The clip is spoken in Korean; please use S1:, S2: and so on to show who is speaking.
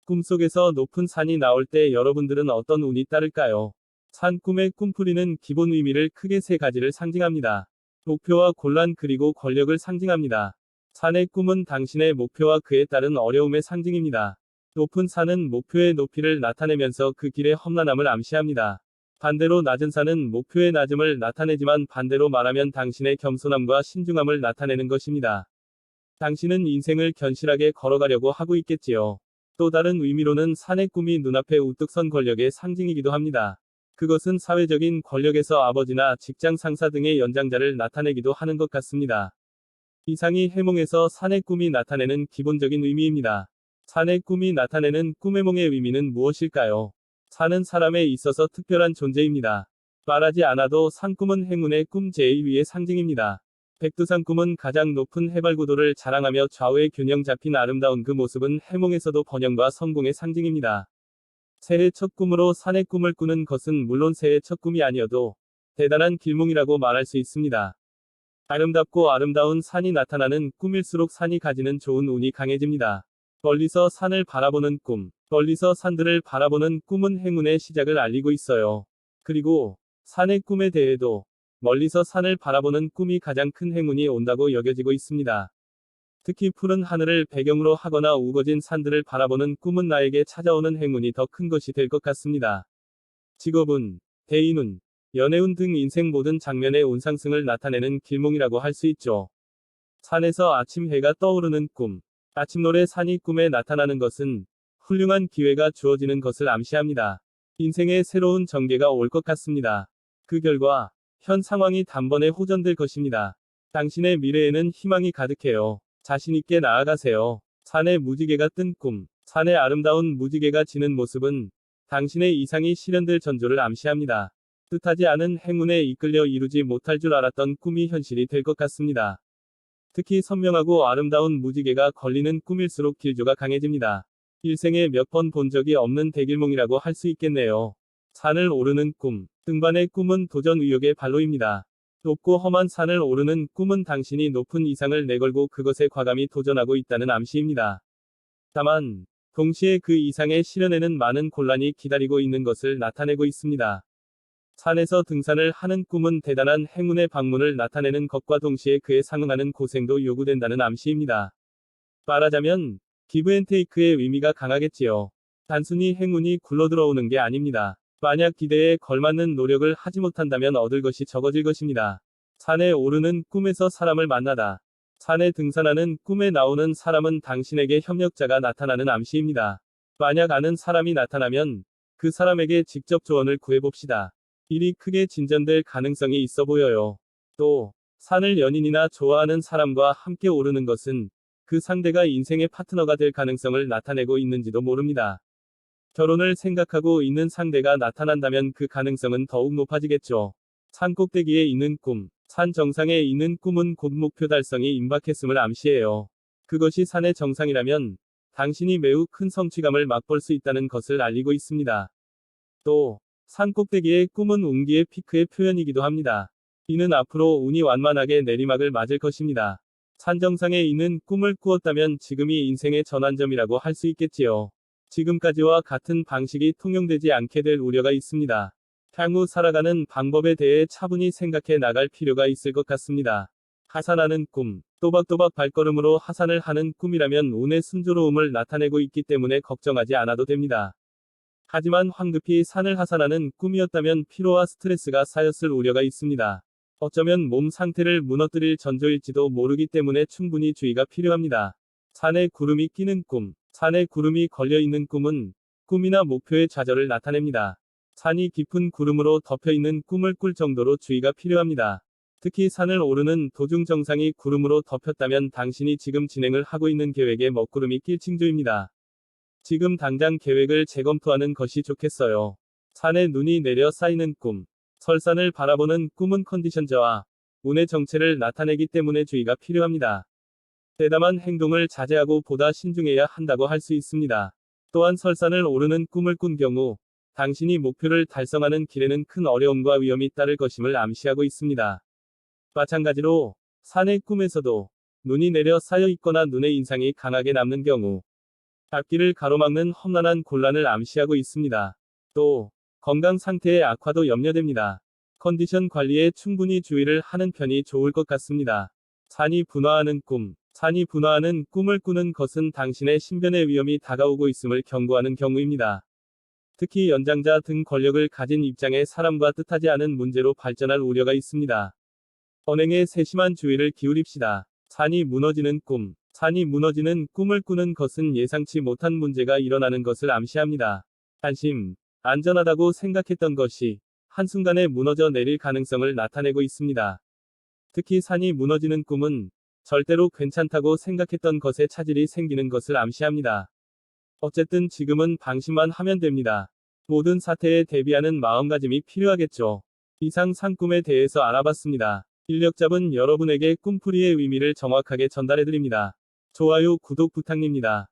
S1: 꿈속에서 높은 산이 나올 때 여러분들은 어떤 운이 따를까요? 산 꿈의 꿈풀이는 기본 의미를 크게 세 가지를 상징합니다. 목표와 곤란 그리고 권력을 상징합니다. 산의 꿈은 당신의 목표와 그에 따른 어려움의 상징입니다. 높은 산은 목표의 높이를 나타내면서 그 길의 험난함을 암시합니다. 반대로 낮은 산은 목표의 낮음을 나타내지만 반대로 말하면 당신의 겸손함과 신중함을 나타내는 것입니다. 당신은 인생을 견실하게 걸어가려고 하고 있겠지요. 또 다른 의미로는 산의 꿈이 눈앞에 우뚝 선 권력의 상징이기도 합니다. 그것은 사회적인 권력에서 아버지나 직장 상사 등의 연장자를 나타내기도 하는 것 같습니다. 이상이 해몽에서 산의 꿈이 나타내는 기본적인 의미입니다. 산의 꿈이 나타내는 꿈해몽의 의미는 무엇일까요? 산은 사람에 있어서 특별한 존재입니다. 말하지 않아도 산꿈은 행운의 꿈 제2위의 상징입니다. 백두산 꿈은 가장 높은 해발고도를 자랑하며 좌우의 균형 잡힌 아름다운 그 모습은 해몽에서도 번영과 성공의 상징입니다. 새해 첫 꿈으로 산의 꿈을 꾸는 것은 물론 새해 첫 꿈이 아니어도 대단한 길몽이라고 말할 수 있습니다. 아름답고 아름다운 산이 나타나는 꿈일수록 산이 가지는 좋은 운이 강해집니다. 멀리서 산을 바라보는 꿈, 멀리서 산들을 바라보는 꿈은 행운의 시작을 알리고 있어요. 그리고 산의 꿈에 대해도 멀리서 산을 바라보는 꿈이 가장 큰 행운이 온다고 여겨지고 있습니다. 특히 푸른 하늘을 배경으로 하거나 우거진 산들을 바라보는 꿈은 나에게 찾아오는 행운이 더 큰 것이 될 것 같습니다. 직업운, 대인운, 연애운 등 인생 모든 장면의 운상승을 나타내는 길몽이라고 할 수 있죠. 산에서 아침 해가 떠오르는 꿈, 아침노래 산이 꿈에 나타나는 것은 훌륭한 기회가 주어지는 것을 암시합니다. 인생의 새로운 전개가 올 것 같습니다. 그 결과 현 상황이 단번에 호전될 것입니다. 당신의 미래에는 희망이 가득해요. 자신있게 나아가세요. 산에 무지개가 뜬 꿈, 산의 아름다운 무지개가 지는 모습은 당신의 이상이 실현될 전조를 암시합니다. 뜻하지 않은 행운에 이끌려 이루지 못할 줄 알았던 꿈이 현실이 될 것 같습니다. 특히 선명하고 아름다운 무지개가 걸리는 꿈일수록 길조가 강해집니다. 일생에 몇 번 본 적이 없는 대길몽이라고 할 수 있겠네요. 산을 오르는 꿈, 등반의 꿈은 도전 의욕의 발로입니다. 높고 험한 산을 오르는 꿈은 당신이 높은 이상을 내걸고 그것에 과감히 도전하고 있다는 암시입니다. 다만, 동시에 그 이상의 실현에는 많은 곤란이 기다리고 있는 것을 나타내고 있습니다. 산에서 등산을 하는 꿈은 대단한 행운의 방문을 나타내는 것과 동시에 그에 상응하는 고생도 요구된다는 암시입니다. 말하자면, 기브앤테이크의 의미가 강하겠지요. 단순히 행운이 굴러들어오는 게 아닙니다. 만약 기대에 걸맞는 노력을 하지 못한다면 얻을 것이 적어질 것입니다. 산에 오르는 꿈에서 사람을 만나다. 산에 등산하는 꿈에 나오는 사람은 당신에게 협력자가 나타나는 암시입니다. 만약 아는 사람이 나타나면 그 사람에게 직접 조언을 구해봅시다. 일이 크게 진전될 가능성이 있어 보여요. 또, 산을 연인이나 좋아하는 사람과 함께 오르는 것은 그 상대가 인생의 파트너가 될 가능성을 나타내고 있는지도 모릅니다. 결혼을 생각하고 있는 상대가 나타난다면 그 가능성은 더욱 높아지겠죠. 산 꼭대기에 있는 꿈, 산 정상에 있는 꿈은 곧 목표 달성이 임박했음을 암시해요. 그것이 산의 정상이라면 당신이 매우 큰 성취감을 맛볼 수 있다는 것을 알리고 있습니다. 또, 산 꼭대기의 꿈은 운기의 피크의 표현이기도 합니다. 이는 앞으로 운이 완만하게 내리막을 맞을 것입니다. 산 정상에 있는 꿈을 꾸었다면 지금이 인생의 전환점이라고 할 수 있겠지요. 지금까지와 같은 방식이 통용되지 않게 될 우려가 있습니다. 향후 살아가는 방법에 대해 차분히 생각해 나갈 필요가 있을 것 같습니다. 하산하는 꿈, 또박또박 발걸음으로 하산을 하는 꿈이라면 운의 순조로움을 나타내고 있기 때문에 걱정하지 않아도 됩니다. 하지만 황급히 산을 하산하는 꿈이었다면 피로와 스트레스가 쌓였을 우려가 있습니다. 어쩌면 몸 상태를 무너뜨릴 전조일지도 모르기 때문에 충분히 주의가 필요합니다. 산에 구름이 끼는 꿈, 산에 구름이 걸려있는 꿈은 꿈이나 목표의 좌절을 나타냅니다. 산이 깊은 구름으로 덮여있는 꿈을 꿀 정도로 주의가 필요합니다. 특히 산을 오르는 도중 정상이 구름으로 덮였다면 당신이 지금 진행을 하고 있는 계획에 먹구름이 낄 징조입니다. 지금 당장 계획을 재검토하는 것이 좋겠어요. 산에 눈이 내려 쌓이는 꿈, 설산을 바라보는 꿈은 컨디션 저하, 운의 정체를 나타내기 때문에 주의가 필요합니다. 대담한 행동을 자제하고 보다 신중해야 한다고 할 수 있습니다. 또한 설산을 오르는 꿈을 꾼 경우 당신이 목표를 달성하는 길에는 큰 어려움과 위험이 따를 것임을 암시하고 있습니다. 마찬가지로 산의 꿈에서도 눈이 내려 쌓여 있거나 눈의 인상이 강하게 남는 경우 앞길을 가로막는 험난한 곤란을 암시하고 있습니다. 또 건강 상태의 악화도 염려됩니다. 컨디션 관리에 충분히 주의를 하는 편이 좋을 것 같습니다. 산이 분화하는 꿈. 산이 분화하는 꿈을 꾸는 것은 당신의 신변의 위험이 다가오고 있음을 경고하는 경우입니다. 특히 연장자 등 권력을 가진 입장의 사람과 뜻하지 않은 문제로 발전할 우려가 있습니다. 언행에 세심한 주의를 기울입시다. 산이 무너지는 꿈. 산이 무너지는 꿈을 꾸는 것은 예상치 못한 문제가 일어나는 것을 암시합니다. 안심, 안전하다고 생각했던 것이 한순간에 무너져 내릴 가능성을 나타내고 있습니다. 특히 산이 무너지는 꿈은 절대로 괜찮다고 생각했던 것에 차질이 생기는 것을 암시합니다. 어쨌든 지금은 방심만 하면 됩니다. 모든 사태에 대비하는 마음가짐이 필요하겠죠. 이상 산꿈에 대해서 알아봤습니다. 인력 잡은 여러분에게 꿈풀이의 의미를 정확하게 전달해드립니다. 좋아요, 구독 부탁드립니다.